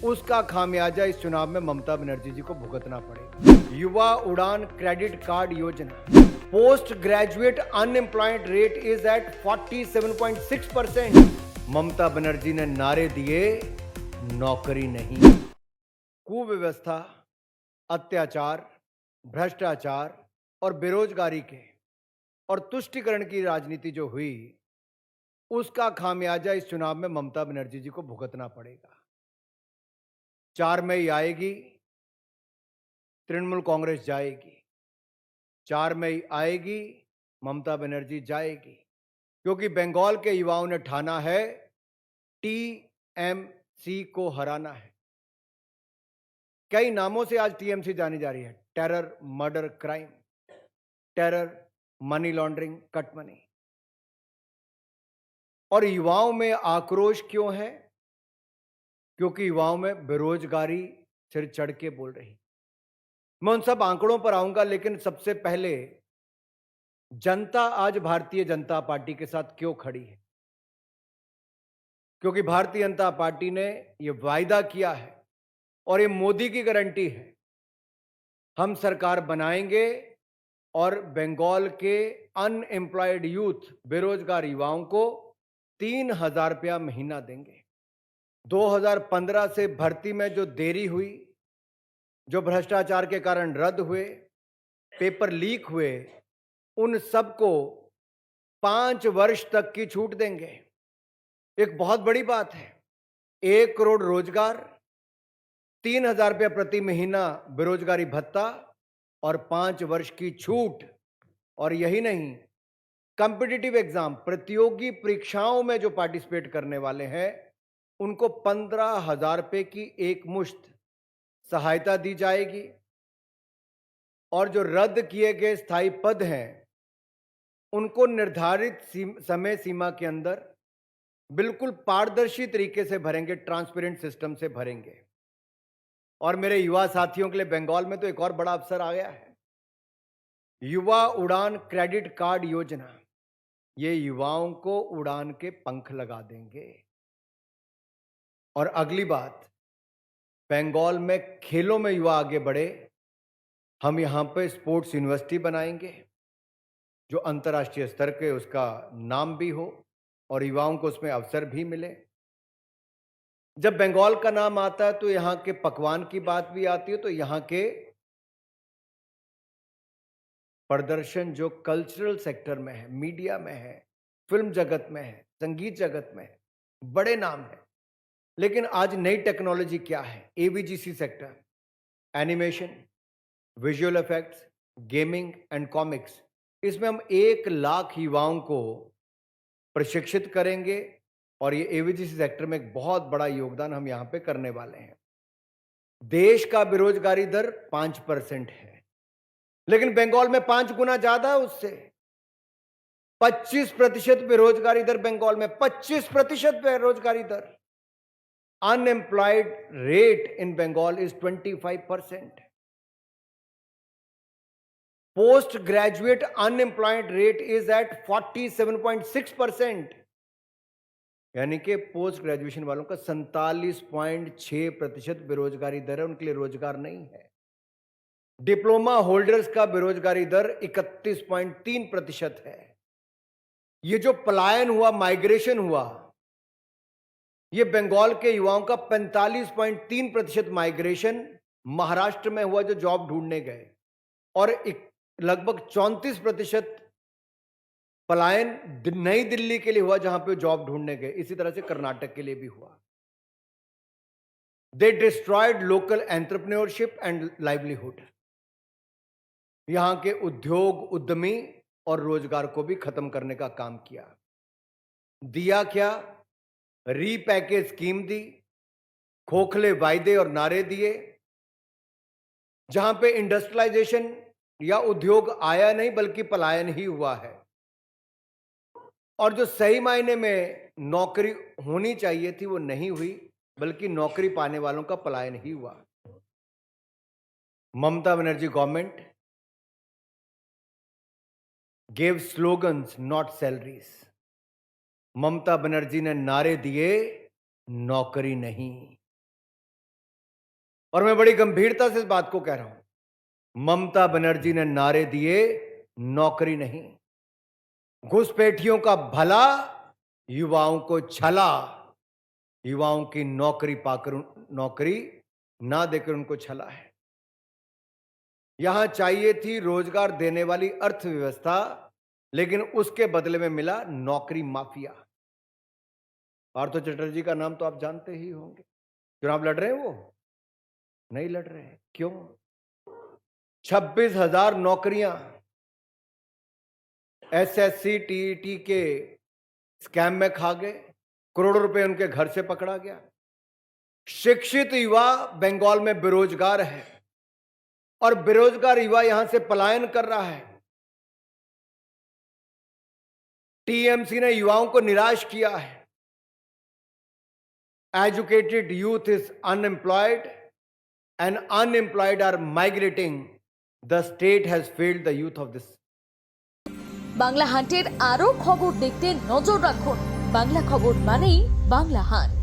उसका खामियाजा इस चुनाव में ममता बनर्जी जी को भुगतना पड़ेगा। Yuva Udaan credit card Yojana, post graduate unemployment rate is at 47.6%। Mamata Banerjee ने नारे दिए, नौकरी नहीं। कुव्यवस्था, अत्याचार, भ्रष्टाचार और बेरोजगारी के और तुष्टिकरण की राजनीति जो हुई, उसका खामियाजा इस चुनाव में ममता बनर्जी जी को भुगतना पड़ेगा। 4 मई आएगी, तृणमूल कांग्रेस जाएगी। 4 मई आएगी, ममता बनर्जी जाएगी, क्योंकि बंगाल के युवाओं ने ठाना है टीएमसी को हराना है। कई नामों से आज टीएमसी जानी जा रही है: terror, murder, crime, terror, money laundering, cut money. और युवाओं में आक्रोश क्यों है? क्योंकि युवाओं में बेरोजगारी सिर चढ़ के बोल रही। मैं उन सब आंकड़ों पर आऊंगा, लेकिन सबसे पहले जनता आज भारतीय जनता पार्टी के साथ क्यों खड़ी है? क्योंकि भारतीय जनता पार्टी ने यह वायदा किया है और ये मोदी की गारंटी है, हम सरकार बनाएंगे और बंगाल के अनएम्प्लॉयड यूथ, बेरोजगार युवाओं को 3,000 रुपया महीना देंगे। 2015 से भर्ती में जो देरी हुई, जो भ्रष्टाचार के कारण रद्द हुए, पेपर लीक हुए, उन सबको 5 वर्ष तक की छूट देंगे। एक बहुत बड़ी बात है। 1 करोड़ रोजगार, 3,000 रुपया प्रति महीना बेरोजगारी भत्ता और 5 वर्ष की छूट। और यही नहीं, कॉम्पिटिटिव एग्जाम, प्रतियोगी परीक्षाओं में जो पार्टिसिपेट करने वाले हैं, उनको 15,000 रुपये की एक मुश्त सहायता दी जाएगी। और जो रद्द किए गए स्थायी पद हैं, उनको निर्धारित समय सीमा के अंदर बिल्कुल पारदर्शी तरीके से भरेंगे, ट्रांसपेरेंट सिस्टम से भरेंगे। और मेरे युवा साथियों के लिए बंगाल में तो एक और बड़ा अवसर आ गया है, युवा उड़ान क्रेडिट कार्ड योजना। ये युवाओं को उड़ान के पंख लगा देंगे। और अगली बात, बंगाल में खेलों में युवा आगे बढ़े, हम यहां पे स्पोर्ट्स यूनिवर्सिटी बनाएंगे जो अंतर्राष्ट्रीय स्तर के उसका नाम भी हो और युवाओं को उसमें अवसर भी मिले। जब बंगाल का नाम आता है तो यहां के पकवान की बात भी आती है, तो यहां के प्रदर्शन जो कल्चरल सेक्टर में है, मीडिया में है, फिल्म जगत में है, संगीत जगत में है, बड़े नाम है। लेकिन आज नई टेक्नोलॉजी क्या है? AVGC sector, animation, visual effects, gaming and comics. इसमें हम 1 लाख युवाओं को प्रशिक्षित करेंगे और ये एवीजीसी सेक्टर में एक बहुत बड़ा योगदान हम यहां पे करने वाले हैं। देश का बेरोजगारी दर 5% है, लेकिन बंगाल में 5 गुना ज्यादा है उससे। 25% बेरोजगारी दर बंगाल में, 25% बेरोजगारी दर। Unemployed rate in Bengal is 25%। Post graduate unemployment rate is at 47.6%। यानी कि पोस्ट ग्रेजुएशन वालों का 47.6% बेरोजगारी दर है, उनके लिए रोजगार नहीं है। डिप्लोमा होल्डर्स का बेरोजगारी दर 31.3% है। ये जो पलायन हुआ, माइग्रेशन हुआ, ये बंगाल के युवाओं का 45.3% माइग्रेशन महाराष्ट्र में हुआ जो जॉब ढूंढने गए, और लगभग 34% पलायन नई दिल्ली के लिए हुआ जहां पे जॉब ढूंढने गए। इसी तरह से कर्नाटक के लिए भी हुआ। They destroyed local entrepreneurship and livelihood. यहां के उद्योग, उद्यमी और रोजगार को भी खत्म करने का काम किया। दिया क्या? रीपैकेज स्कीम दी, खोखले वायदे और नारे दिए। जहां पे इंडस्ट्रियलाइजेशन या उद्योग आया नहीं, बल्कि पलायन ही हुआ है। और जो सही मायने में नौकरी होनी चाहिए थी, वो नहीं हुई, बल्कि नौकरी पाने वालों का पलायन ही हुआ। Mamata Banerjee government gave slogans, not salaries. Mamata Banerjee ने नारे दिए, नौकरी नहीं। और मैं बड़ी गंभीरता से इस बात को कह रहा हूं। ममता बनर्जी ने नारे दिए, नौकरी नहीं। घुसपैठियों का भला, युवाओं को छला। युवाओं की नौकरी पाकर नौकरी ना देकर उनको छला है। यहां चाहिए थी रोजगार देने वाली अर्थव्यवस्था, लेकिन उसके बदले में मिला नौकरी माफिया। पार्थ चटर्जी का नाम तो आप जानते ही होंगे। चुनाव लड़ रहे हैं वो? नहीं लड़ रहे हैं। क्यों? 26,000 नौकरियां एसएससी टीईटी के स्कैम में खा गए, करोड़ों रुपए उनके घर से पकड़ा गया। शिक्षित युवा बंगाल में बेरोजगार है और बेरोजगार युवा यहां से पलायन कर रहा है। टीएमसी ने युवाओं को निराश किया है। Educated youth is unemployed and unemployed are migrating. The state has failed the youth of this. Bangla হান্টের আরো খবর দেখতে নজর রাখুন। বাংলা খবর মানেই বাংলা হান্ট।